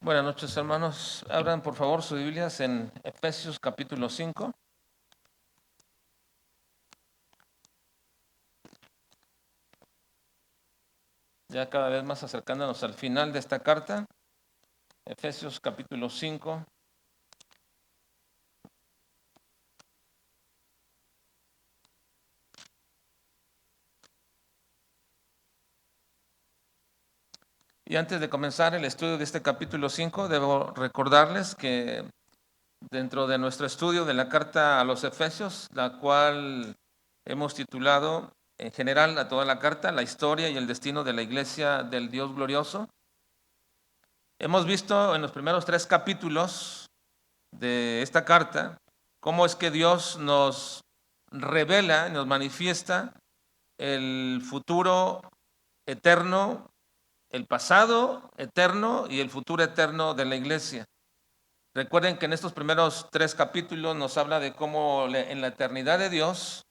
Buenas noches, hermanos. Abran por favor sus Biblias en Efesios capítulo 5. Ya cada vez más acercándonos al final de esta carta. Efesios capítulo 5. Y antes de comenzar el estudio de este capítulo 5, debo recordarles que dentro de nuestro estudio de la carta a los Efesios, la cual hemos titulado en general a toda la carta, la historia y el destino de la iglesia del Dios glorioso, hemos visto en los primeros 3 capítulos de esta carta cómo es que Dios nos revela, nos manifiesta el futuro eterno, el pasado eterno y el futuro eterno de la iglesia. Recuerden que en estos primeros 3 capítulos nos habla de cómo en la eternidad de Dios,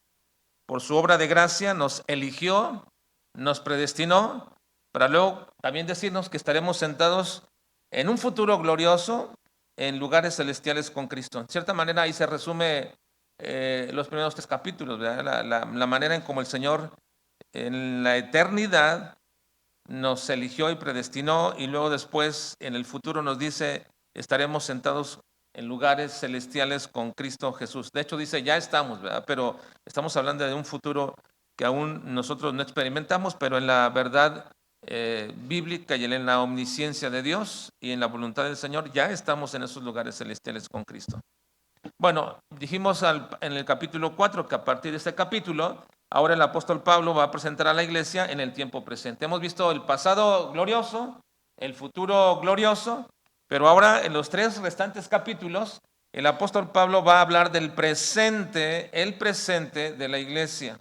por su obra de gracia, nos eligió, nos predestinó, para luego también decirnos que estaremos sentados en un futuro glorioso en lugares celestiales con Cristo. En cierta manera ahí se resume los primeros 3 capítulos, ¿verdad? La manera en cómo el Señor en la eternidad nos eligió y predestinó, y luego después en el futuro nos dice estaremos sentados en lugares celestiales con Cristo Jesús. De hecho dice ya estamos, ¿verdad? Pero estamos hablando de un futuro que aún nosotros no experimentamos, pero en la verdad bíblica y en la omnisciencia de Dios y en la voluntad del Señor ya estamos en esos lugares celestiales con Cristo. Bueno, dijimos en el capítulo 4 que a partir de este capítulo, ahora el apóstol Pablo va a presentar a la iglesia en el tiempo presente. Hemos visto el pasado glorioso, el futuro glorioso, pero ahora en los 3 restantes capítulos, el apóstol Pablo va a hablar del presente, el presente de la iglesia.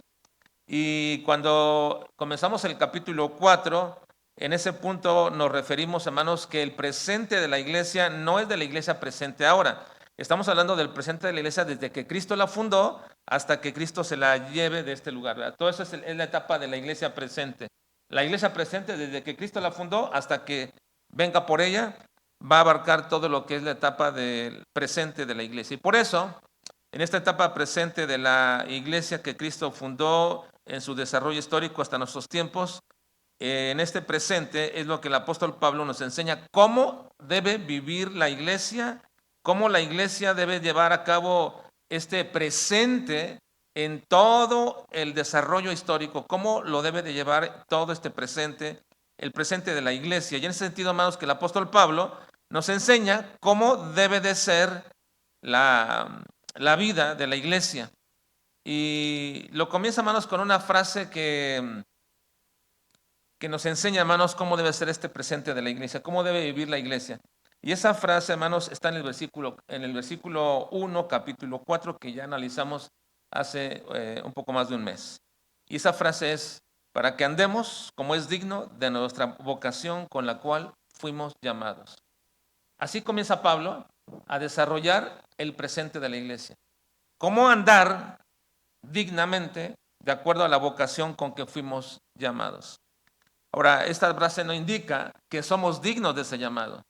Y cuando comenzamos el capítulo 4, en ese punto nos referimos, hermanos, que el presente de la iglesia no es de la iglesia presente ahora. Estamos hablando del presente de la iglesia desde que Cristo la fundó hasta que Cristo se la lleve de este lugar, ¿verdad? Todo eso es la etapa de la iglesia presente. La iglesia presente desde que Cristo la fundó hasta que venga por ella va a abarcar todo lo que es la etapa del presente de la iglesia. Y por eso, en esta etapa presente de la iglesia que Cristo fundó en su desarrollo histórico hasta nuestros tiempos, en este presente es lo que el apóstol Pablo nos enseña cómo debe vivir la iglesia, cómo la iglesia debe llevar a cabo este presente en todo el desarrollo histórico, cómo lo debe de llevar todo este presente, el presente de la iglesia. Y en ese sentido, hermanos, que el apóstol Pablo nos enseña cómo debe de ser la vida de la iglesia. Y lo comienza, hermanos, con una frase que nos enseña, hermanos, cómo debe ser este presente de la iglesia, cómo debe vivir la iglesia. Y esa frase, hermanos, está en el versículo 1, capítulo 4, que ya analizamos hace un poco más de un mes. Y esa frase es, para que andemos como es digno de nuestra vocación con la cual fuimos llamados. Así comienza Pablo a desarrollar el presente de la iglesia. ¿Cómo andar dignamente de acuerdo a la vocación con que fuimos llamados? Ahora, esta frase no indica que somos dignos de ese llamado.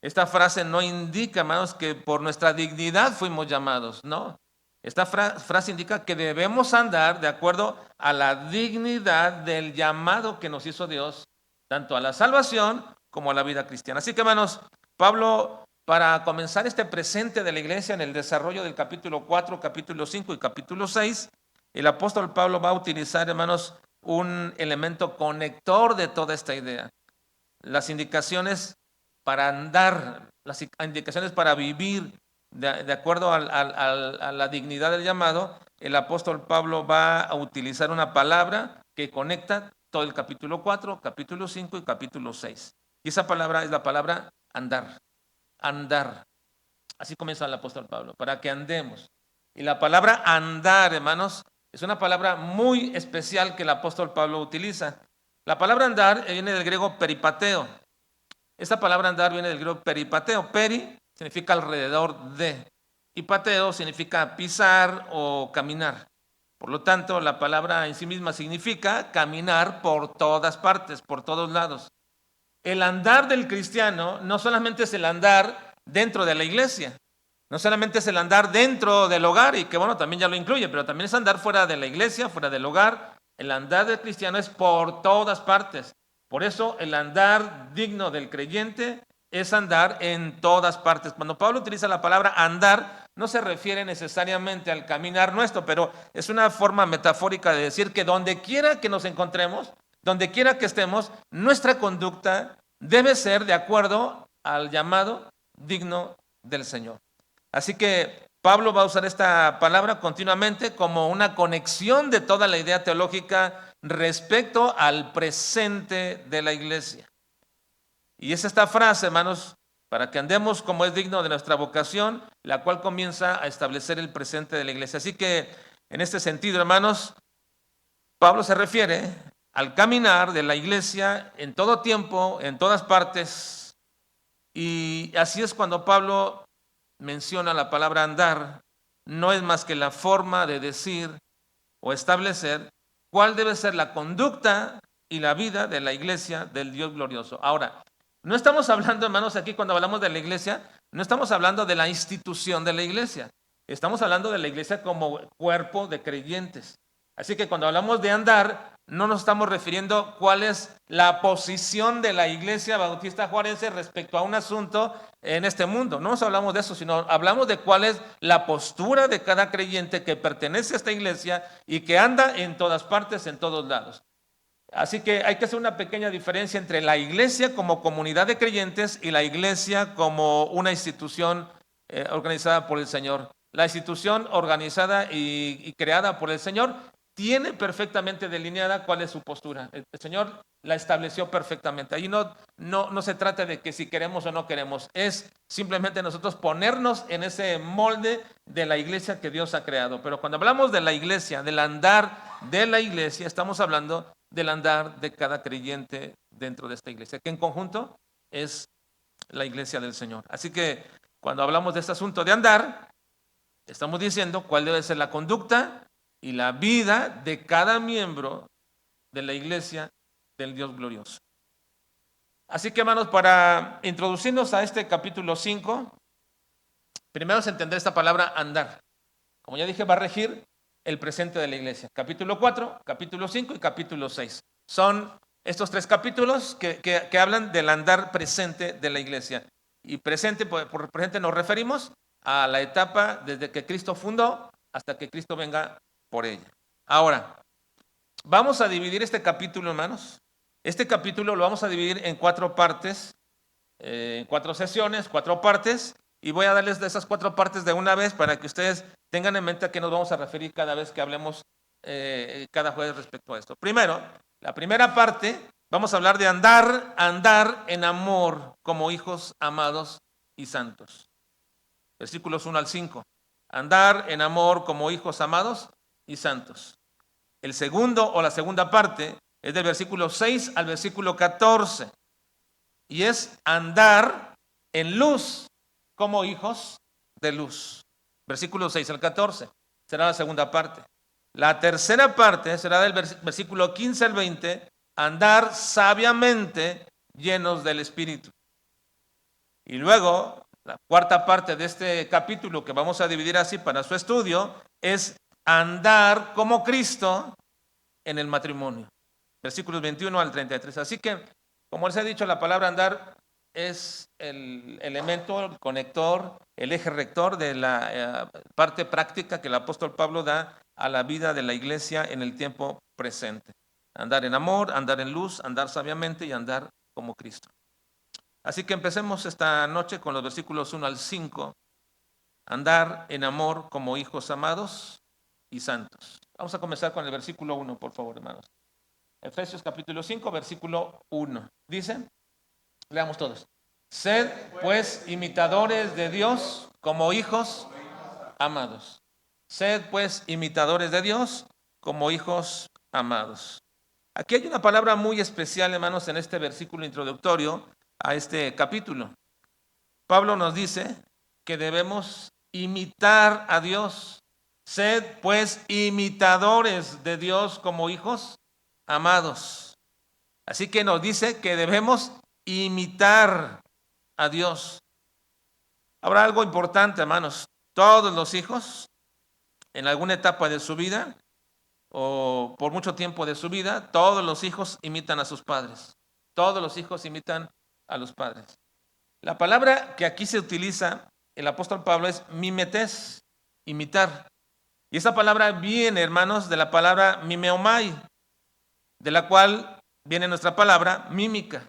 Esta frase no indica, hermanos, que por nuestra dignidad fuimos llamados, no. Esta frase indica que debemos andar de acuerdo a la dignidad del llamado que nos hizo Dios, tanto a la salvación como a la vida cristiana. Así que, hermanos, Pablo, para comenzar este presente de la iglesia en el desarrollo del capítulo 4, capítulo 5 y capítulo 6, el apóstol Pablo va a utilizar, hermanos, un elemento conector de toda esta idea. Las indicaciones para andar, las indicaciones para vivir de acuerdo a la dignidad del llamado, el apóstol Pablo va a utilizar una palabra que conecta todo el capítulo 4, capítulo 5 y capítulo 6. Y esa palabra es la palabra andar. Andar. Así comienza el apóstol Pablo, para que andemos. Y la palabra andar, hermanos, es una palabra muy especial que el apóstol Pablo utiliza. La palabra andar viene del griego peripateo. Esta palabra andar viene del griego peripateo. Peri significa alrededor de, y pateo significa pisar o caminar. Por lo tanto, la palabra en sí misma significa caminar por todas partes, por todos lados. el andar del cristiano no solamente es el andar dentro de la iglesia, no solamente es el andar dentro del hogar, y que bueno, también ya lo incluye, pero también es andar fuera de la iglesia, fuera del hogar. El andar del cristiano es por todas partes. Por eso el andar digno del creyente es andar en todas partes. Cuando Pablo utiliza la palabra andar, no se refiere necesariamente al caminar nuestro, pero es una forma metafórica de decir que donde quiera que nos encontremos, donde quiera que estemos, nuestra conducta debe ser de acuerdo al llamado digno del Señor. Así que Pablo va a usar esta palabra continuamente como una conexión de toda la idea teológica respecto al presente de la iglesia. Y es esta frase, hermanos, para que andemos como es digno de nuestra vocación, la cual comienza a establecer el presente de la iglesia. Así que, en este sentido, hermanos, Pablo se refiere al caminar de la iglesia en todo tiempo, en todas partes. Y así es cuando Pablo menciona la palabra andar, no es más que la forma de decir o establecer cuál debe ser la conducta y la vida de la iglesia del Dios glorioso. Ahora, no estamos hablando, hermanos, aquí cuando hablamos de la iglesia, no estamos hablando de la institución de la iglesia, estamos hablando de la iglesia como cuerpo de creyentes. Así que cuando hablamos de andar, no nos estamos refiriendo cuál es la posición de la Iglesia Bautista Juarense respecto a un asunto en este mundo. No nos hablamos de eso, sino hablamos de cuál es la postura de cada creyente que pertenece a esta iglesia y que anda en todas partes, en todos lados. Así que hay que hacer una pequeña diferencia entre la iglesia como comunidad de creyentes y la iglesia como una institución organizada por el Señor. La institución organizada y creada por el Señor tiene perfectamente delineada cuál es su postura. El Señor la estableció perfectamente. Ahí no se trata de que si queremos o no queremos, es simplemente nosotros ponernos en ese molde de la iglesia que Dios ha creado. Pero cuando hablamos de la iglesia, del andar de la iglesia, estamos hablando del andar de cada creyente dentro de esta iglesia, que en conjunto es la iglesia del Señor. Así que cuando hablamos de este asunto de andar, estamos diciendo cuál debe ser la conducta y la vida de cada miembro de la iglesia del Dios glorioso. Así que, hermanos, para introducirnos a este capítulo 5, primero es entender esta palabra andar. Como ya dije, va a regir el presente de la iglesia. Capítulo 4, capítulo 5 y capítulo 6. Son estos tres capítulos que hablan del andar presente de la iglesia. Y presente, por presente nos referimos a la etapa desde que Cristo fundó hasta que Cristo venga por ella. Ahora, vamos a dividir este capítulo, hermanos. Este capítulo lo vamos a dividir en 4 partes, en 4 sesiones, 4 partes, y voy a darles de esas 4 partes de una vez para que ustedes tengan en mente a qué nos vamos a referir cada vez que hablemos cada jueves respecto a esto. Primero, la primera parte, vamos a hablar de andar en amor como hijos amados y santos. Versículos 1 al 5. Andar en amor como hijos amados y santos. El segundo o la segunda parte es del versículo 6 al versículo 14 y es andar en luz como hijos de luz. Versículo 6 al 14 será la segunda parte. La tercera parte será del versículo 15 al 20, andar sabiamente llenos del Espíritu. Y luego, la cuarta parte de este capítulo que vamos a dividir así para su estudio es andar como Cristo en el matrimonio. Versículos 21 al 33. Así que, como les he dicho, la palabra andar es el elemento, el conector, el eje rector de la parte práctica que el apóstol Pablo da a la vida de la iglesia en el tiempo presente. Andar en amor, andar en luz, andar sabiamente y andar como Cristo. Así que empecemos esta noche con los versículos 1 al 5. Andar en amor como hijos amados y santos. Vamos a comenzar con el versículo 1, por favor, hermanos. Efesios capítulo 5, versículo 1. Dice, leamos todos. Sed, pues, imitadores de Dios como hijos amados. Sed, pues, imitadores de Dios como hijos amados. Aquí hay una palabra muy especial, hermanos, en este versículo introductorio a este capítulo. Pablo nos dice que debemos imitar a Dios. Sed, pues, imitadores de Dios como hijos amados. Así que nos dice que debemos imitar a Dios. Habrá algo importante, hermanos. Todos los hijos, en alguna etapa de su vida, o por mucho tiempo de su vida, todos los hijos imitan a sus padres. Todos los hijos imitan a los padres. La palabra que aquí se utiliza, el apóstol Pablo, es mimetes, imitar. Y esa palabra viene, hermanos, de la palabra mimeomai, de la cual viene nuestra palabra mímica.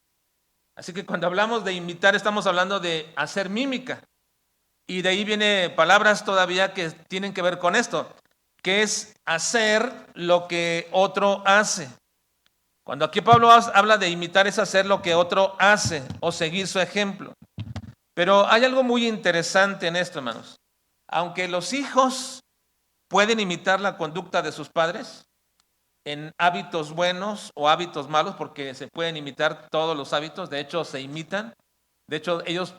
Así que cuando hablamos de imitar, estamos hablando de hacer mímica. Y de ahí viene palabras todavía que tienen que ver con esto, que es hacer lo que otro hace. Cuando aquí Pablo habla de imitar es hacer lo que otro hace o seguir su ejemplo. Pero hay algo muy interesante en esto, hermanos. Aunque los hijos pueden imitar la conducta de sus padres en hábitos buenos o hábitos malos, porque se pueden imitar todos los hábitos, de hecho se imitan. De hecho ellos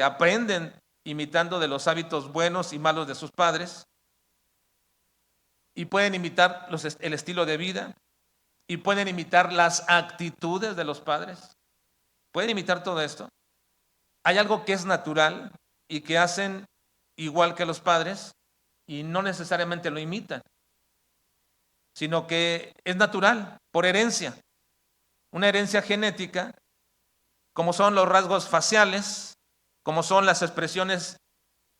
aprenden imitando de los hábitos buenos y malos de sus padres, y pueden imitar el estilo de vida, y pueden imitar las actitudes de los padres. Pueden imitar todo esto. Hay algo que es natural y que hacen igual que los padres y no necesariamente lo imitan, sino que es natural, por herencia. Una herencia genética, como son los rasgos faciales, como son las expresiones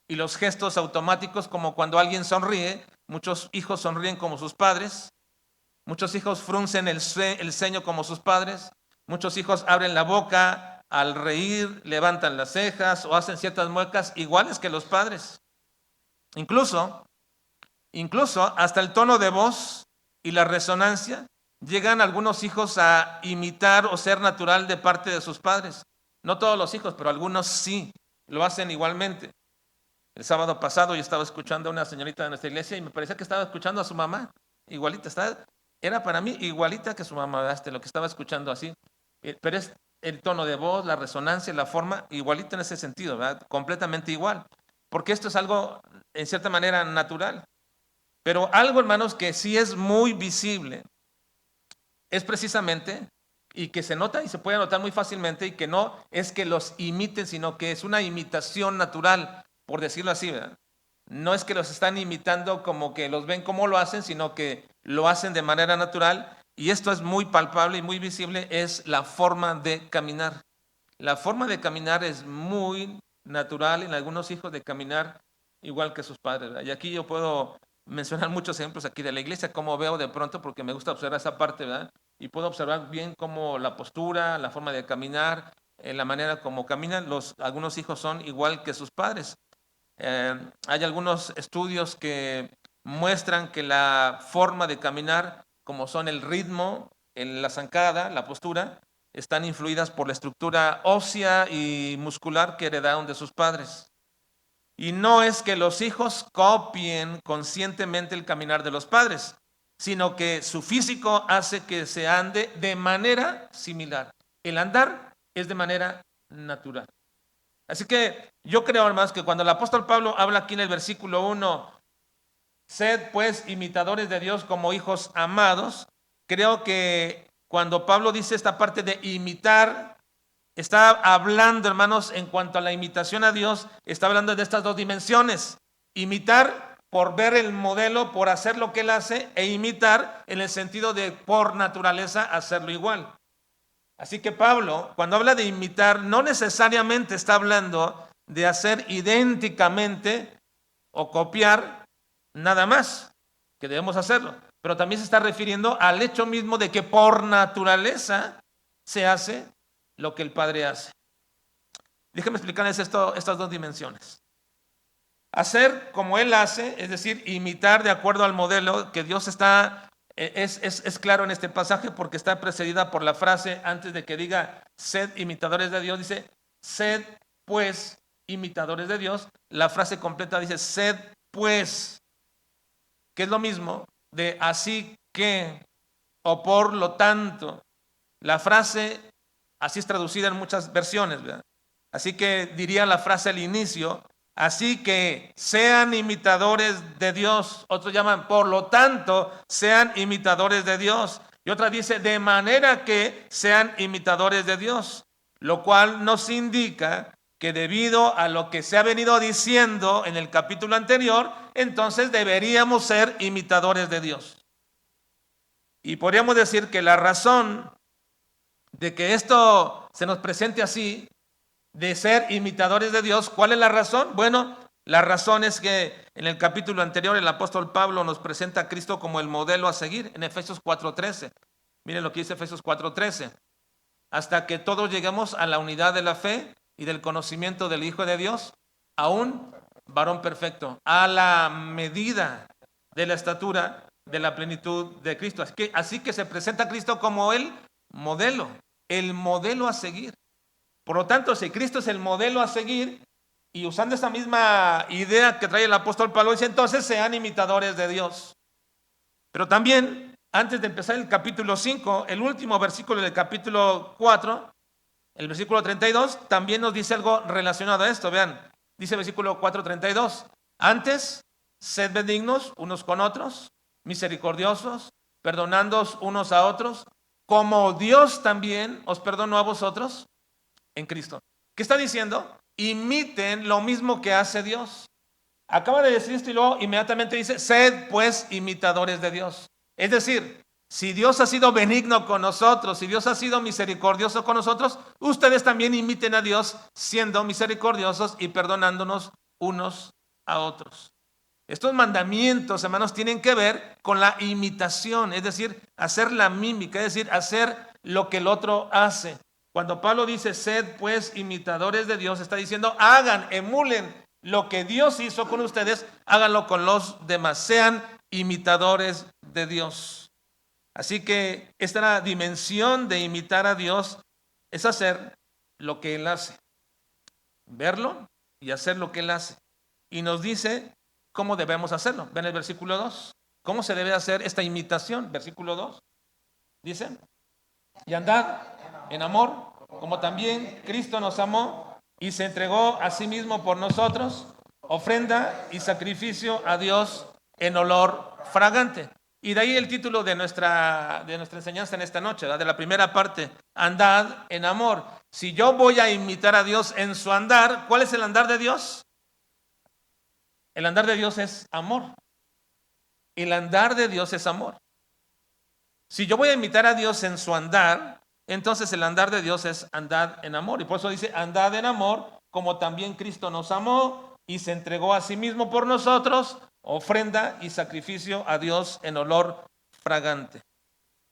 y los gestos automáticos, como cuando alguien sonríe. Muchos hijos sonríen como sus padres, muchos hijos fruncen el ceño como sus padres, muchos hijos abren la boca al reír, levantan las cejas o hacen ciertas muecas iguales que los padres. Incluso hasta el tono de voz y la resonancia llegan algunos hijos a imitar o ser natural de parte de sus padres. No todos los hijos, pero algunos sí, lo hacen igualmente. El sábado pasado yo estaba escuchando a una señorita de nuestra iglesia y me parecía que estaba escuchando a su mamá, igualita. Era para mí igualita que su mamá, lo que estaba escuchando así. Pero es el tono de voz, la resonancia, la forma, igualita en ese sentido, ¿verdad? Completamente igual. Porque esto es algo, en cierta manera, natural. Pero algo, hermanos, que sí es muy visible, es precisamente, y que se nota y se puede notar muy fácilmente, y que no es que los imiten, sino que es una imitación natural, por decirlo así, ¿verdad? No es que los están imitando como que los ven como lo hacen, sino que lo hacen de manera natural, y esto es muy palpable y muy visible, es la forma de caminar. La forma de caminar es muy natural en algunos hijos, de caminar igual que sus padres, ¿verdad? Y aquí yo puedo mencionar muchos ejemplos aquí de la iglesia, como veo de pronto, porque me gusta observar esa parte, ¿verdad? Y puedo observar bien cómo la postura, la forma de caminar, la manera como caminan, algunos hijos son igual que sus padres. Hay algunos estudios que muestran que la forma de caminar, como son el ritmo, la zancada, la postura, están influidas por la estructura ósea y muscular que heredaron de sus padres. Y no es que los hijos copien conscientemente el caminar de los padres, sino que su físico hace que se ande de manera similar. El andar es de manera natural. Así que yo creo, hermanos, que cuando el apóstol Pablo habla aquí en el versículo 1, sed pues imitadores de Dios como hijos amados, creo que cuando Pablo dice esta parte de imitar, está hablando, hermanos, en cuanto a la imitación a Dios, está hablando de estas dos dimensiones. Imitar por ver el modelo, por hacer lo que él hace, e imitar en el sentido de por naturaleza hacerlo igual. Así que Pablo, cuando habla de imitar, no necesariamente está hablando de hacer idénticamente o copiar nada más, que debemos hacerlo, pero también se está refiriendo al hecho mismo de que por naturaleza se hace lo que el Padre hace. Déjenme explicarles estas dos dimensiones. Hacer como Él hace, es decir, imitar de acuerdo al modelo que Dios es claro en este pasaje, porque está precedida por la frase, antes de que diga sed imitadores de Dios, dice sed pues imitadores de Dios. La frase completa dice sed pues, que es lo mismo de así que o por lo tanto. La frase así es traducida en muchas versiones, ¿verdad? Así que diría la frase al inicio, así que sean imitadores de Dios. Otros llaman, por lo tanto, sean imitadores de Dios. Y otra dice, de manera que sean imitadores de Dios, lo cual nos indica que debido a lo que se ha venido diciendo en el capítulo anterior, entonces deberíamos ser imitadores de Dios. Y podríamos decir que la razón de que esto se nos presente así, de ser imitadores de Dios, ¿cuál es la razón? Bueno, la razón es que en el capítulo anterior el apóstol Pablo nos presenta a Cristo como el modelo a seguir en Efesios 4:13. Miren lo que dice Efesios 4:13. Hasta que todos lleguemos a la unidad de la fe y del conocimiento del Hijo de Dios, a un varón perfecto, a la medida de la estatura de la plenitud de Cristo. Así que se presenta a Cristo como el modelo a seguir. Por lo tanto, si Cristo es el modelo a seguir, y usando esa misma idea que trae el apóstol Pablo, dice entonces sean imitadores de Dios. Pero también, antes de empezar el capítulo 5, el último versículo del capítulo 4, el versículo 32, también nos dice algo relacionado a esto. Vean, dice el versículo 4:32, antes, sed benignos unos con otros, misericordiosos, perdonándoos unos a otros, como Dios también os perdonó a vosotros en Cristo. ¿Qué está diciendo? Imiten lo mismo que hace Dios. Acaba de decir esto y luego inmediatamente dice, sed pues imitadores de Dios. Es decir, si Dios ha sido benigno con nosotros, si Dios ha sido misericordioso con nosotros, ustedes también imiten a Dios siendo misericordiosos y perdonándonos unos a otros. Estos mandamientos, hermanos, tienen que ver con la imitación, es decir, hacer la mímica, es decir, hacer lo que el otro hace. Cuando Pablo dice, sed pues imitadores de Dios, está diciendo, hagan, emulen lo que Dios hizo con ustedes, háganlo con los demás, sean imitadores de Dios. Así que esta dimensión de imitar a Dios es hacer lo que Él hace, verlo y hacer lo que Él hace. Y nos dice cómo debemos hacerlo. Ven el versículo 2. ¿Cómo se debe hacer esta imitación? Versículo 2. Dice, y andad en amor, como también Cristo nos amó y se entregó a sí mismo por nosotros, ofrenda y sacrificio a Dios en olor fragante. Y de ahí el título de nuestra enseñanza en esta noche, ¿verdad? De la primera parte, andad en amor. Si yo voy a imitar a Dios en su andar, ¿cuál es el andar de Dios? El andar de Dios es amor. El andar de Dios es amor. Si yo voy a imitar a Dios en su andar, entonces el andar de Dios es andar en amor. Y por eso dice, andad en amor, como también Cristo nos amó y se entregó a sí mismo por nosotros, ofrenda y sacrificio a Dios en olor fragante.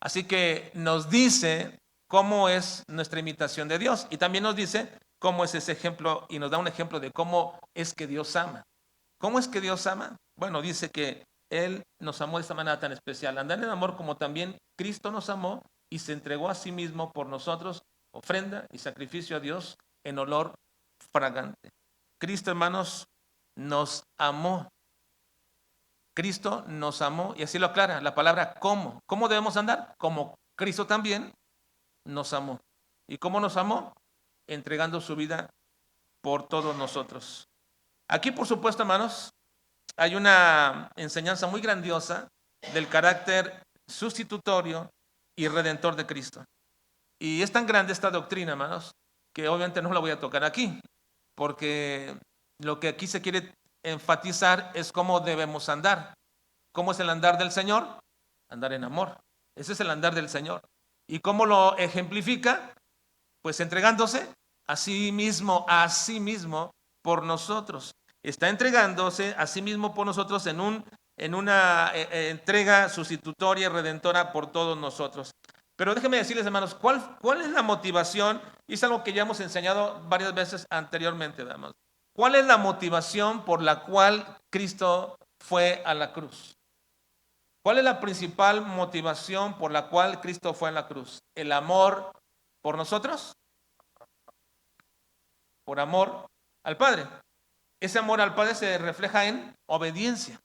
Así que nos dice cómo es nuestra imitación de Dios. Y también nos dice cómo es ese ejemplo y nos da un ejemplo de cómo es que Dios ama. ¿Cómo es que Dios ama? Bueno, dice que Él nos amó de esta manera tan especial. Andar en amor como también Cristo nos amó y se entregó a sí mismo por nosotros, ofrenda y sacrificio a Dios en olor fragante. Cristo, hermanos, nos amó. Cristo nos amó y así lo aclara la palabra cómo. ¿Cómo debemos andar? Como Cristo también nos amó. ¿Y cómo nos amó? Entregando su vida por todos nosotros. Aquí, por supuesto, hermanos, hay una enseñanza muy grandiosa del carácter sustitutorio y redentor de Cristo. Y es tan grande esta doctrina, hermanos, que obviamente no la voy a tocar aquí, porque lo que aquí se quiere enfatizar es cómo debemos andar. ¿Cómo es el andar del Señor? Andar en amor. Ese es el andar del Señor. ¿Y cómo lo ejemplifica? Pues entregándose a sí mismo por nosotros. Está entregándose a sí mismo por nosotros en una entrega sustitutoria y redentora por todos nosotros. Pero déjenme decirles, hermanos, ¿cuál es la motivación? Y es algo que ya hemos enseñado varias veces anteriormente, hermanos. ¿Cuál es la motivación por la cual Cristo fue a la cruz? ¿Cuál es la principal motivación por la cual Cristo fue a la cruz? ¿El amor por nosotros? Por amor al Padre. Ese amor al Padre se refleja en obediencia.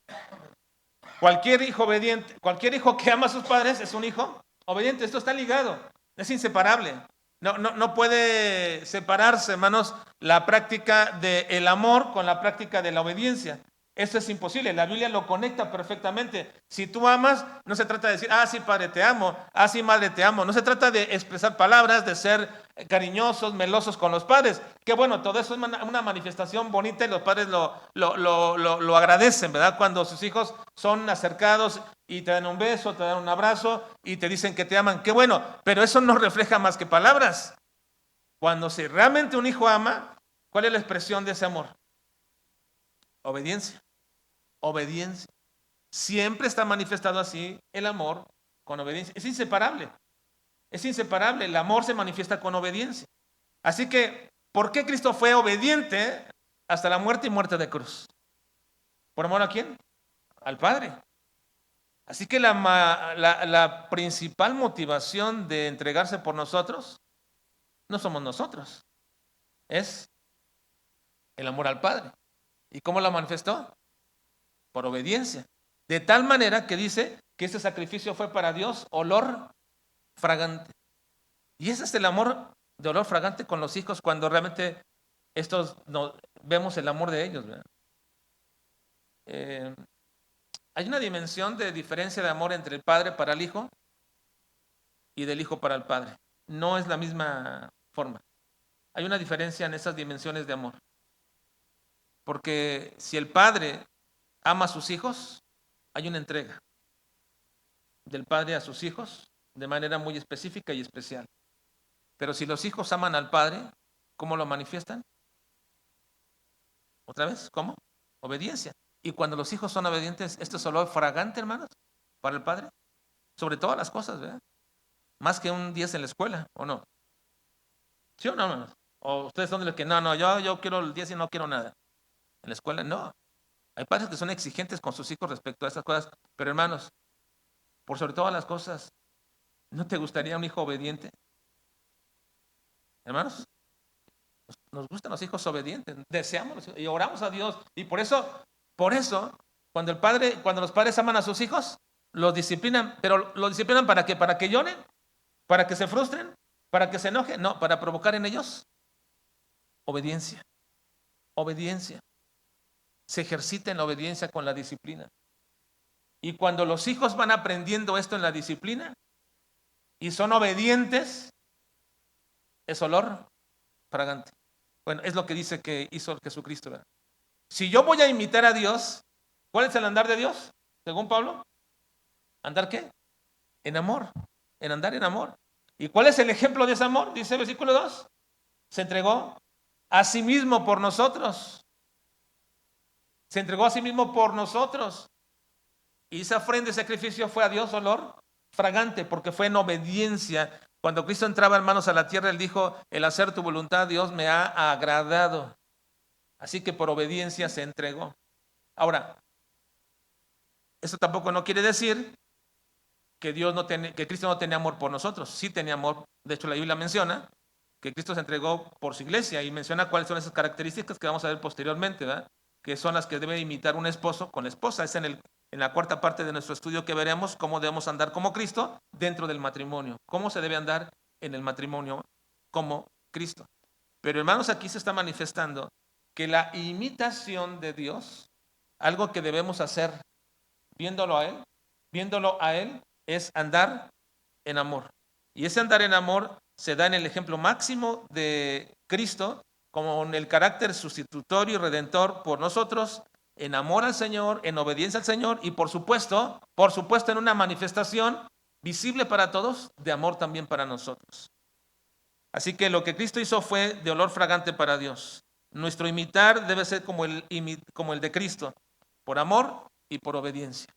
Cualquier hijo obediente, cualquier hijo que ama a sus padres es un hijo obediente. Esto está ligado, es inseparable. No puede separarse, hermanos, la práctica del amor con la práctica de la obediencia. Esto es imposible, la Biblia lo conecta perfectamente. Si tú amas, no se trata de decir, ah, sí, padre, te amo, ah, sí, madre, te amo. No se trata de expresar palabras, de ser cariñosos, melosos con los padres. Que bueno, todo eso es una manifestación bonita y los padres lo agradecen, ¿verdad? Cuando sus hijos son acercados y te dan un beso, te dan un abrazo y te dicen que te aman. Qué bueno, pero eso no refleja más que palabras. Cuando si realmente un hijo ama, ¿cuál es la expresión de ese amor? Obediencia. Obediencia. Siempre está manifestado así el amor con obediencia. Es inseparable. Es inseparable. El amor se manifiesta con obediencia. Así que, ¿por qué Cristo fue obediente hasta la muerte y muerte de cruz? ¿Por amor a quién? Al Padre. Así que la principal motivación de entregarse por nosotros no somos nosotros. Es el amor al Padre. ¿Y cómo lo manifestó? Por obediencia. De tal manera que dice que este sacrificio fue para Dios olor fragante. Y ese es el amor de olor fragante con los hijos cuando realmente vemos el amor de ellos. Hay una dimensión de diferencia de amor entre el padre para el hijo y del hijo para el padre. No es la misma forma. Hay una diferencia en esas dimensiones de amor. Porque si el padre ama a sus hijos, hay una entrega del padre a sus hijos de manera muy específica y especial. Pero si los hijos aman al padre, ¿cómo lo manifiestan? ¿Otra vez? ¿Cómo? Obediencia. Y cuando los hijos son obedientes, ¿esto es olor fragante, hermanos? Para el padre. Sobre todas las cosas, ¿verdad? Más que un 10 en la escuela, ¿o no? ¿Sí o no, hermanos? O ustedes son de los que, no, yo quiero el 10 y no quiero nada. En la escuela, no. Hay padres que son exigentes con sus hijos respecto a esas cosas. Pero hermanos, por sobre todas las cosas, ¿no te gustaría un hijo obediente? Hermanos, nos gustan los hijos obedientes, deseamos y oramos a Dios. Y por eso, cuando los padres aman a sus hijos, los disciplinan, pero los disciplinan ¿para qué? ¿Para que lloren? ¿Para que se frustren? ¿Para que se enojen? No, para provocar en ellos obediencia. Obediencia. Se ejercita en la obediencia con la disciplina. Y cuando los hijos van aprendiendo esto en la disciplina y son obedientes, es olor fragante. Bueno, es lo que dice que hizo Jesucristo, ¿verdad? Si yo voy a imitar a Dios, ¿cuál es el andar de Dios? Según Pablo, ¿andar qué? En amor, en andar en amor. ¿Y cuál es el ejemplo de ese amor? Dice el versículo 2, se entregó a sí mismo por nosotros. Se entregó a sí mismo por nosotros. Y esa ofrenda y sacrificio fue a Dios olor fragante, porque fue en obediencia. Cuando Cristo entraba, hermanos, a la tierra, Él dijo, el hacer tu voluntad, Dios me ha agradado. Así que por obediencia se entregó. Ahora, eso tampoco no quiere decir que Cristo no tenía amor por nosotros. Sí tenía amor. De hecho, la Biblia menciona que Cristo se entregó por su iglesia y menciona cuáles son esas características que vamos a ver posteriormente, ¿verdad? Que son las que debe imitar un esposo con la esposa. Es en la cuarta parte de nuestro estudio que veremos cómo debemos andar como Cristo dentro del matrimonio. Cómo se debe andar en el matrimonio como Cristo. Pero hermanos, aquí se está manifestando que la imitación de Dios, algo que debemos hacer viéndolo a Él, es andar en amor. Y ese andar en amor se da en el ejemplo máximo de Cristo, como en el carácter sustitutorio y redentor por nosotros, en amor al Señor, en obediencia al Señor y por supuesto en una manifestación visible para todos de amor también para nosotros. Así que lo que Cristo hizo fue de olor fragante para Dios. Nuestro imitar debe ser como el de Cristo, por amor y por obediencia.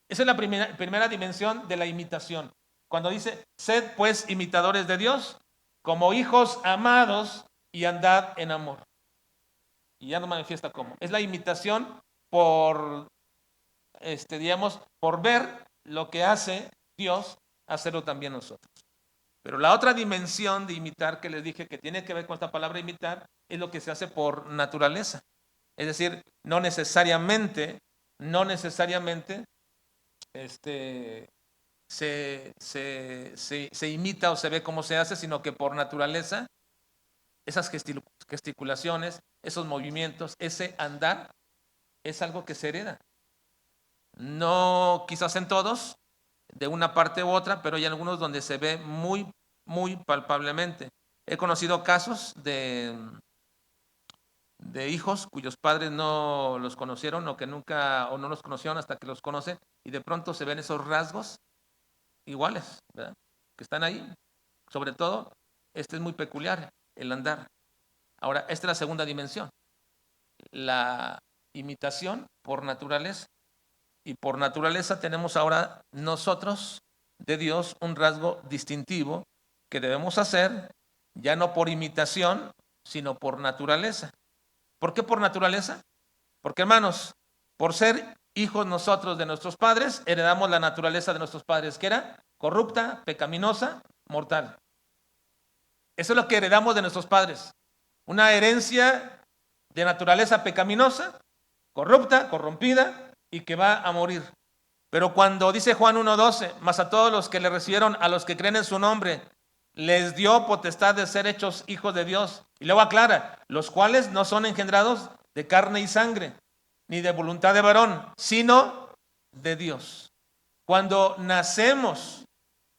Esa es la primera dimensión de la imitación. Cuando dice, sed pues imitadores de Dios, como hijos amados y andad en amor. Y ya no manifiesta cómo. Es la imitación por ver lo que hace Dios, hacerlo también nosotros. Pero la otra dimensión de imitar que les dije que tiene que ver con esta palabra imitar es lo que se hace por naturaleza. Es decir, no necesariamente se imita o se ve cómo se hace, sino que por naturaleza esas gesticulaciones, esos movimientos, ese andar es algo que se hereda. No quizás en todos, de una parte u otra, pero hay algunos donde se ve muy, muy palpablemente. He conocido casos de hijos cuyos padres no los conocieron o que nunca, o no los conocieron hasta que los conocen, y de pronto se ven esos rasgos iguales, ¿verdad? Que están ahí. Sobre todo, este es muy peculiar, el andar. Ahora, esta es la segunda dimensión, la imitación por naturaleza. Y por naturaleza tenemos ahora nosotros de Dios un rasgo distintivo que debemos hacer ya no por imitación, sino por naturaleza. ¿Por qué por naturaleza? Porque, hermanos, por ser hijos nosotros de nuestros padres, heredamos la naturaleza de nuestros padres, que era corrupta, pecaminosa, mortal. Eso es lo que heredamos de nuestros padres. Una herencia de naturaleza pecaminosa, corrupta, corrompida y que va a morir. Pero cuando dice Juan 1:12, mas a todos los que le recibieron, a los que creen en su nombre, les dio potestad de ser hechos hijos de Dios. Y luego aclara, los cuales no son engendrados de carne y sangre, ni de voluntad de varón, sino de Dios. Cuando nacemos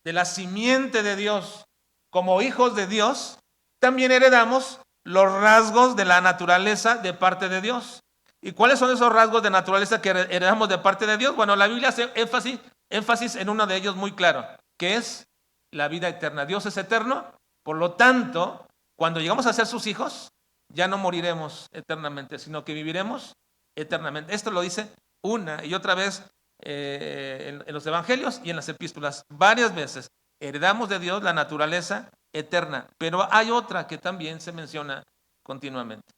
de la simiente de Dios como hijos de Dios, también heredamos los rasgos de la naturaleza de parte de Dios. ¿Y cuáles son esos rasgos de naturaleza que heredamos de parte de Dios? Bueno, la Biblia hace énfasis en uno de ellos muy claro, que es la vida eterna. Dios es eterno, por lo tanto, cuando llegamos a ser sus hijos, ya no moriremos eternamente, sino que viviremos eternamente. Esto lo dice una y otra vez en los evangelios y en las epístolas, varias veces. Heredamos de Dios la naturaleza eterna, pero hay otra que también se menciona continuamente.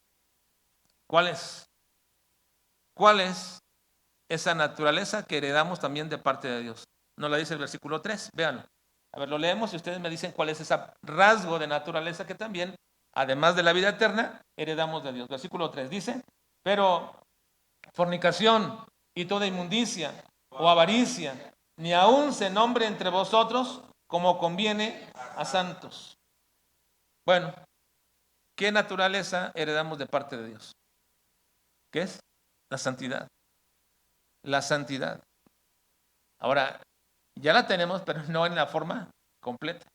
¿Cuál es? ¿Cuál es esa naturaleza que heredamos también de parte de Dios? Nos la dice el versículo 3, véanlo. A ver, lo leemos y ustedes me dicen cuál es ese rasgo de naturaleza que también, además de la vida eterna, heredamos de Dios. Versículo 3 dice, pero fornicación y toda inmundicia o avaricia, ni aun se nombre entre vosotros como conviene a santos. Bueno, ¿qué naturaleza heredamos de parte de Dios? ¿Qué es? La santidad. La santidad. Ahora, ya la tenemos, pero no en la forma completa.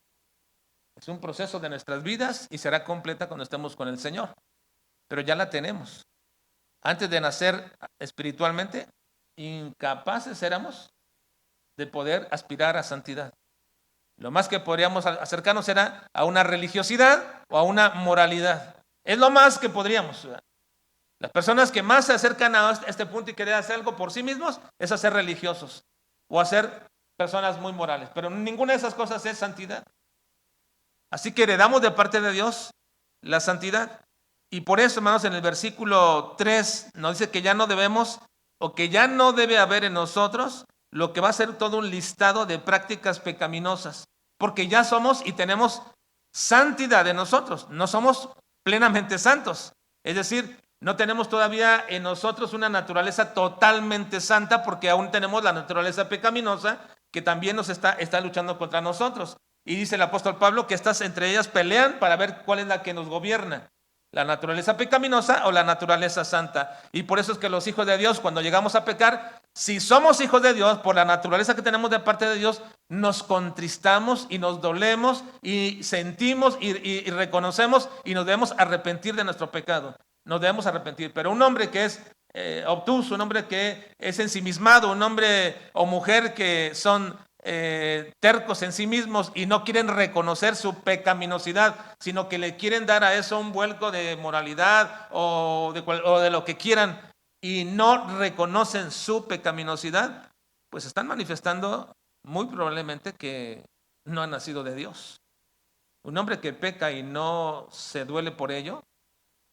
Es un proceso de nuestras vidas y será completa cuando estemos con el Señor. Pero ya la tenemos. Antes de nacer espiritualmente, incapaces éramos de poder aspirar a santidad. Lo más que podríamos acercarnos era a una religiosidad o a una moralidad. Es lo más que podríamos. ¿Verdad? Las personas que más se acercan a este punto y quieren hacer algo por sí mismos es a ser religiosos o a ser personas muy morales. Pero ninguna de esas cosas es santidad. Así que heredamos de parte de Dios la santidad. Y por eso, hermanos, en el versículo 3 nos dice que ya no debemos o que ya no debe haber en nosotros lo que va a ser todo un listado de prácticas pecaminosas, porque ya somos y tenemos santidad en nosotros, no somos plenamente santos, es decir, no tenemos todavía en nosotros una naturaleza totalmente santa porque aún tenemos la naturaleza pecaminosa que también nos está luchando contra nosotros. Y dice el apóstol Pablo que estas entre ellas pelean para ver cuál es la que nos gobierna. La naturaleza pecaminosa o la naturaleza santa. Y por eso es que los hijos de Dios, cuando llegamos a pecar, si somos hijos de Dios, por la naturaleza que tenemos de parte de Dios, nos contristamos y nos dolemos y sentimos y reconocemos y nos debemos arrepentir de nuestro pecado. Nos debemos arrepentir. Pero un hombre que es obtuso, un hombre que es ensimismado, un hombre o mujer que son tercos en sí mismos y no quieren reconocer su pecaminosidad, sino que le quieren dar a eso un vuelco de moralidad o de lo que quieran y no reconocen su pecaminosidad, pues están manifestando muy probablemente que no han nacido de Dios. Un hombre que peca y no se duele por ello,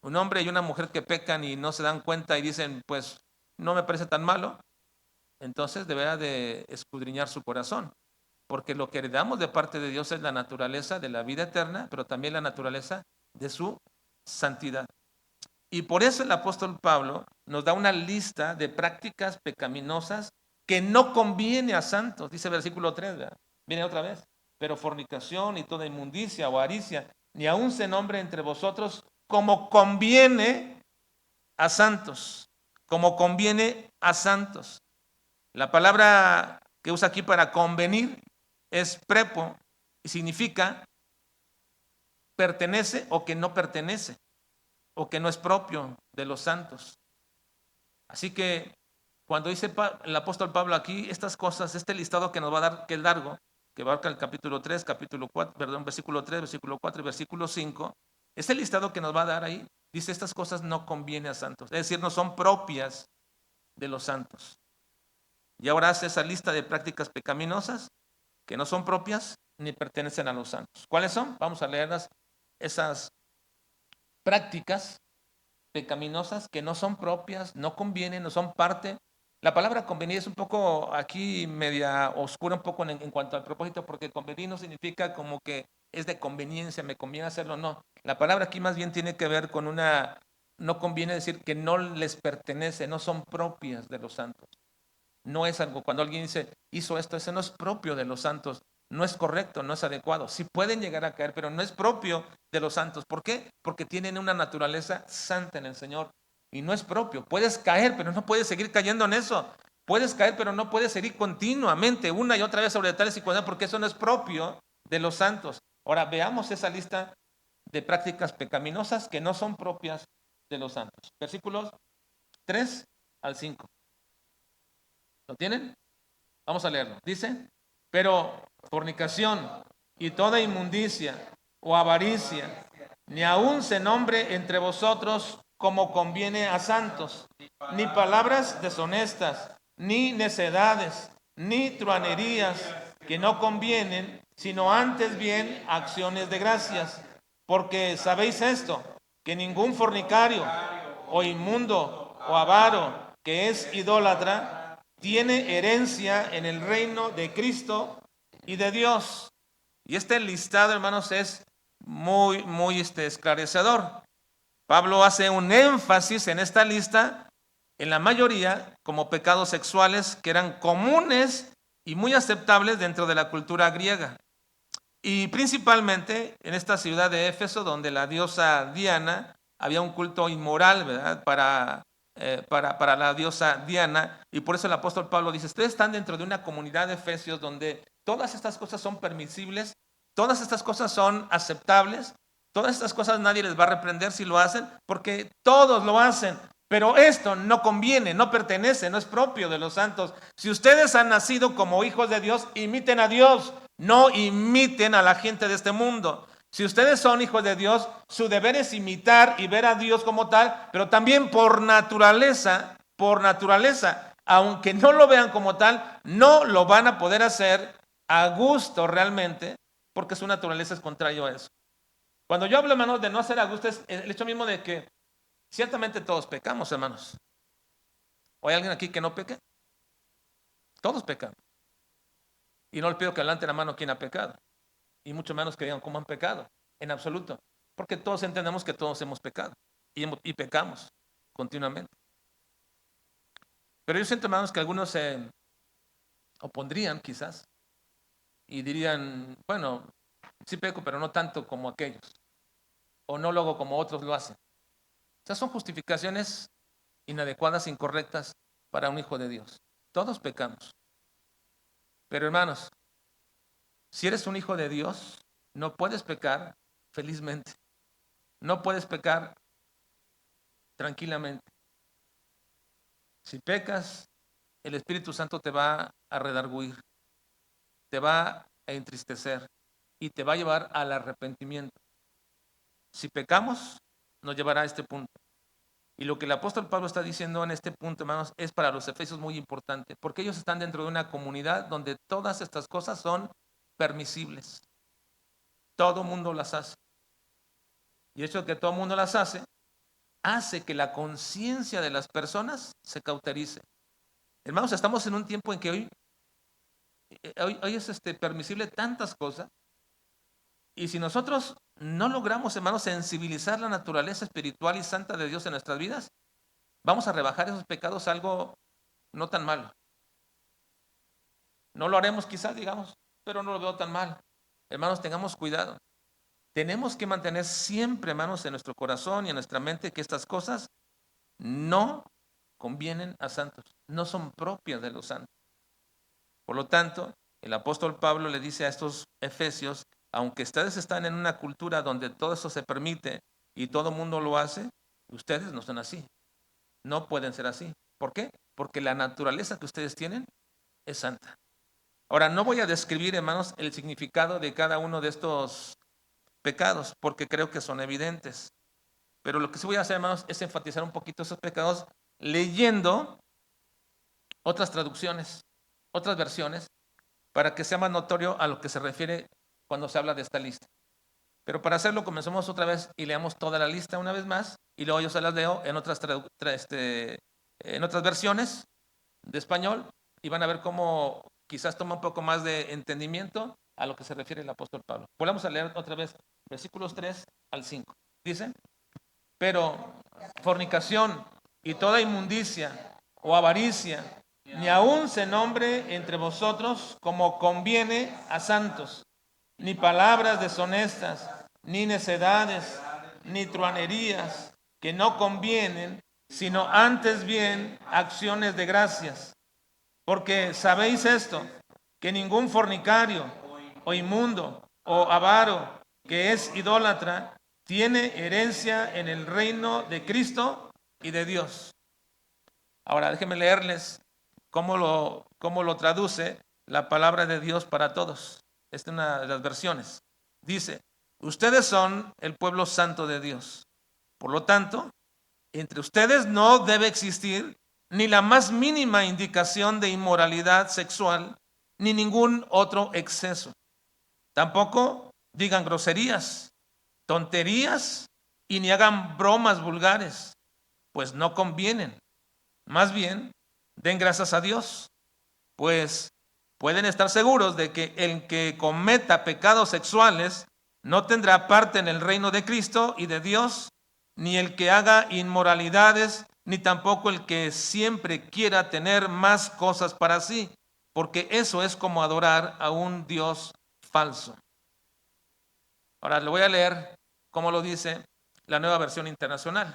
un hombre y una mujer que pecan y no se dan cuenta y dicen, pues no me parece tan malo, entonces deberá de escudriñar su corazón, porque lo que heredamos de parte de Dios es la naturaleza de la vida eterna, pero también la naturaleza de su santidad. Y por eso el apóstol Pablo nos da una lista de prácticas pecaminosas que no conviene a santos, dice el versículo 3, ¿verdad? Viene otra vez, pero fornicación y toda inmundicia o avaricia, ni aun se nombre entre vosotros como conviene a santos. como conviene a santos. La palabra que usa aquí para convenir es prepo y significa pertenece o que no pertenece o que no es propio de los santos. Así que cuando dice el apóstol Pablo aquí estas cosas, este listado que nos va a dar, que es largo, que abarca el capítulo 3, capítulo 4, perdón, versículo 3, versículo 4 y versículo 5, este listado que nos va a dar ahí, dice estas cosas no conviene a santos, es decir, no son propias de los santos. Y ahora hace esa lista de prácticas pecaminosas que no son propias ni pertenecen a los santos. ¿Cuáles son? Vamos a leerlas, esas prácticas pecaminosas que no son propias, no convienen, no son parte. La palabra convenir es un poco aquí media oscura un poco en cuanto al propósito, porque convenir no significa como que es de conveniencia, me conviene hacerlo, no. La palabra aquí más bien tiene que ver con una, no conviene decir que no les pertenece, no son propias de los santos. No es algo, cuando alguien dice, hizo esto, ese no es propio de los santos, no es correcto, no es adecuado. Sí pueden llegar a caer, pero no es propio de los santos. ¿Por qué? Porque tienen una naturaleza santa en el Señor y no es propio. Puedes caer, pero no puedes seguir cayendo en eso. Puedes caer, pero no puedes seguir continuamente una y otra vez sobre tales y cuestiones, porque eso no es propio de los santos. Ahora veamos esa lista de prácticas pecaminosas que no son propias de los santos. Versículos 3 al 5. ¿Lo tienen? Vamos a leerlo. Dice, pero fornicación y toda inmundicia o avaricia, ni aun se nombre entre vosotros como conviene a santos, ni palabras deshonestas, ni necedades, ni truanerías que no convienen, sino antes bien acciones de gracias. Porque sabéis esto, que ningún fornicario o inmundo o avaro que es idólatra tiene herencia en el reino de Cristo y de Dios. Y este listado, hermanos, es muy esclarecedor. Pablo hace un énfasis en esta lista, en la mayoría, como pecados sexuales que eran comunes y muy aceptables dentro de la cultura griega. Y principalmente en esta ciudad de Éfeso, donde la diosa Diana, había un culto inmoral, ¿verdad? Para la diosa Diana, y por eso el apóstol Pablo dice, ustedes están dentro de una comunidad de Efesios donde todas estas cosas son permisibles, todas estas cosas son aceptables, todas estas cosas nadie les va a reprender si lo hacen, porque todos lo hacen, pero esto no conviene, no pertenece, no es propio de los santos. Si ustedes han nacido como hijos de Dios, imiten a Dios, no imiten a la gente de este mundo. Si ustedes son hijos de Dios, su deber es imitar y ver a Dios como tal, pero también por naturaleza, aunque no lo vean como tal, no lo van a poder hacer a gusto realmente, porque su naturaleza es contrario a eso. Cuando yo hablo, hermanos, de no hacer a gusto, es el hecho mismo de que ciertamente todos pecamos, hermanos. ¿O hay alguien aquí que no peque? Todos pecan. Y no le pido que levante la mano quien ha pecado. Y mucho menos que digan cómo han pecado. En absoluto. Porque todos entendemos que todos hemos pecado. Y pecamos continuamente. Pero yo siento, hermanos, que algunos se opondrían quizás. Y dirían, bueno, sí peco, pero no tanto como aquellos. O no lo hago como otros lo hacen. O sea, son justificaciones inadecuadas, incorrectas para un hijo de Dios. Todos pecamos. Pero hermanos, si eres un hijo de Dios, no puedes pecar felizmente. No puedes pecar tranquilamente. Si pecas, el Espíritu Santo te va a redarguir, te va a entristecer y te va a llevar al arrepentimiento. Si pecamos, nos llevará a este punto. Y lo que el apóstol Pablo está diciendo en este punto, hermanos, es para los efesios muy importante, porque ellos están dentro de una comunidad donde todas estas cosas son permisibles. Todo mundo las hace. Y el hecho de que todo mundo las hace que la conciencia de las personas se cauterice. Hermanos, estamos en un tiempo en que hoy es permisible tantas cosas, y si nosotros no logramos, hermanos, sensibilizar la naturaleza espiritual y santa de Dios en nuestras vidas, vamos a rebajar esos pecados a algo no tan malo. No lo haremos quizás, digamos, pero no lo veo tan mal. Hermanos, tengamos cuidado. Tenemos que mantener siempre, hermanos, en nuestro corazón y en nuestra mente que estas cosas no convienen a santos, no son propias de los santos. Por lo tanto, el apóstol Pablo le dice a estos efesios, aunque ustedes están en una cultura donde todo eso se permite y todo el mundo lo hace, ustedes no son así, no pueden ser así. ¿Por qué? Porque la naturaleza que ustedes tienen es santa. Ahora, no voy a describir, hermanos, el significado de cada uno de estos pecados, porque creo que son evidentes. Pero lo que sí voy a hacer, hermanos, es enfatizar un poquito esos pecados leyendo otras traducciones, otras versiones, para que sea más notorio a lo que se refiere cuando se habla de esta lista. Pero para hacerlo, comencemos otra vez y leamos toda la lista una vez más, y luego yo se las leo en en otras versiones de español, y van a ver cómo quizás toma un poco más de entendimiento a lo que se refiere el apóstol Pablo. Volvamos a leer otra vez versículos 3 al 5. Dice: pero fornicación y toda inmundicia o avaricia, ni aun se nombre entre vosotros como conviene a santos, ni palabras deshonestas, ni necedades, ni truanerías, que no convienen, sino antes bien acciones de gracias. Porque sabéis esto, que ningún fornicario, o inmundo, o avaro, que es idólatra, tiene herencia en el reino de Cristo y de Dios. Ahora déjenme leerles cómo lo traduce la palabra de Dios para todos. Esta es una de las versiones. Dice: ustedes son el pueblo santo de Dios. Por lo tanto, entre ustedes no debe existir ni la más mínima indicación de inmoralidad sexual, ni ningún otro exceso. Tampoco digan groserías, tonterías, y ni hagan bromas vulgares, pues no convienen. Más bien, den gracias a Dios, pues pueden estar seguros de que el que cometa pecados sexuales no tendrá parte en el reino de Cristo y de Dios, ni el que haga inmoralidades, ni tampoco el que siempre quiera tener más cosas para sí, porque eso es como adorar a un Dios falso. Ahora le voy a leer cómo lo dice la Nueva Versión Internacional.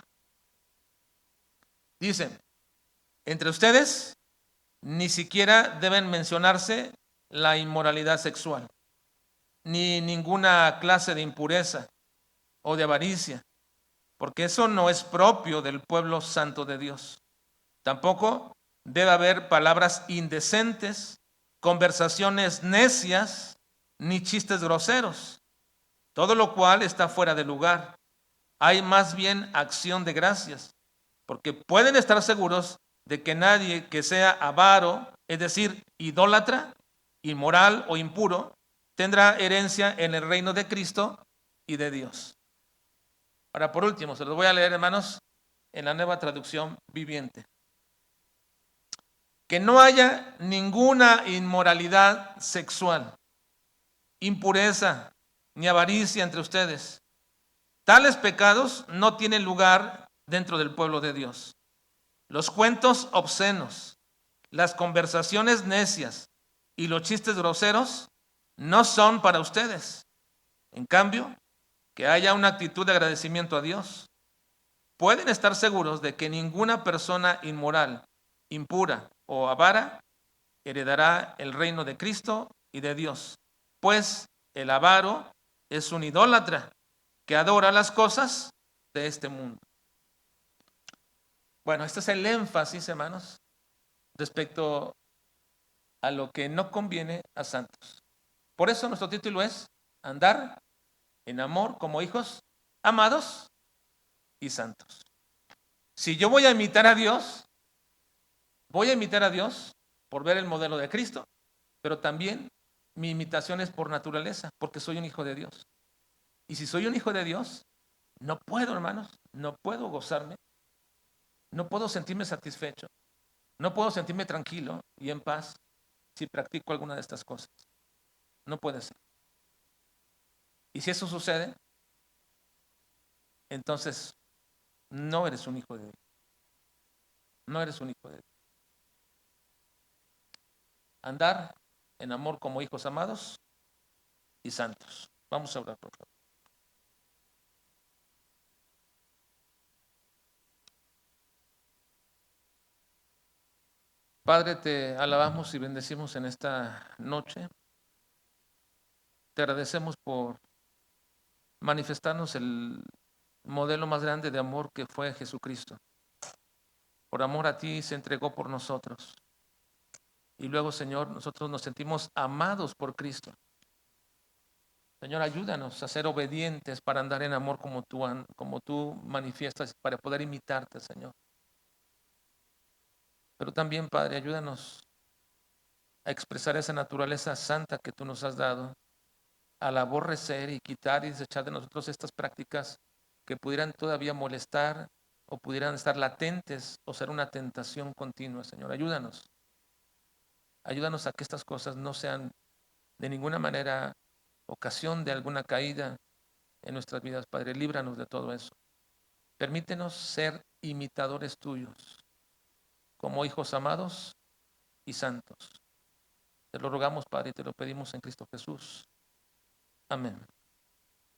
Dice: entre ustedes ni siquiera deben mencionarse la inmoralidad sexual, ni ninguna clase de impureza o de avaricia, porque eso no es propio del pueblo santo de Dios. Tampoco debe haber palabras indecentes, conversaciones necias, ni chistes groseros, todo lo cual está fuera de lugar. Hay más bien acción de gracias, porque pueden estar seguros de que nadie que sea avaro, es decir, idólatra, inmoral o impuro, tendrá herencia en el reino de Cristo y de Dios. Ahora, por último, se los voy a leer, hermanos, en la Nueva Traducción Viviente. Que no haya ninguna inmoralidad sexual, impureza, ni avaricia entre ustedes. Tales pecados no tienen lugar dentro del pueblo de Dios. Los cuentos obscenos, las conversaciones necias y los chistes groseros no son para ustedes. En cambio, que haya una actitud de agradecimiento a Dios. Pueden estar seguros de que ninguna persona inmoral, impura o avara heredará el reino de Cristo y de Dios, pues el avaro es un idólatra que adora las cosas de este mundo. Bueno, este es el énfasis, hermanos, respecto a lo que no conviene a santos. Por eso nuestro título es andar en amor como hijos amados y santos. Si yo voy a imitar a Dios por ver el modelo de Cristo, pero también mi imitación es por naturaleza, porque soy un hijo de Dios. Y si soy un hijo de Dios, no puedo, hermanos, no puedo gozarme, no puedo sentirme satisfecho, no puedo sentirme tranquilo y en paz si practico alguna de estas cosas. No puede ser. Y si eso sucede, entonces no eres un hijo de Dios. No eres un hijo de Dios. Andar en amor como hijos amados y santos. Vamos a orar, por favor. Padre, te alabamos y bendecimos en esta noche. Te agradecemos por manifestarnos el modelo más grande de amor que fue Jesucristo. Por amor a ti se entregó por nosotros. Y luego, Señor, nosotros nos sentimos amados por Cristo. Señor, ayúdanos a ser obedientes para andar en amor como tú manifiestas, para poder imitarte, Señor. Pero también, Padre, ayúdanos a expresar esa naturaleza santa que tú nos has dado, al aborrecer y quitar y desechar de nosotros estas prácticas que pudieran todavía molestar o pudieran estar latentes o ser una tentación continua, Señor. Ayúdanos. Ayúdanos a que estas cosas no sean de ninguna manera ocasión de alguna caída en nuestras vidas, Padre. Líbranos de todo eso. Permítenos ser imitadores tuyos, como hijos amados y santos. Te lo rogamos, Padre, y te lo pedimos en Cristo Jesús. Amén.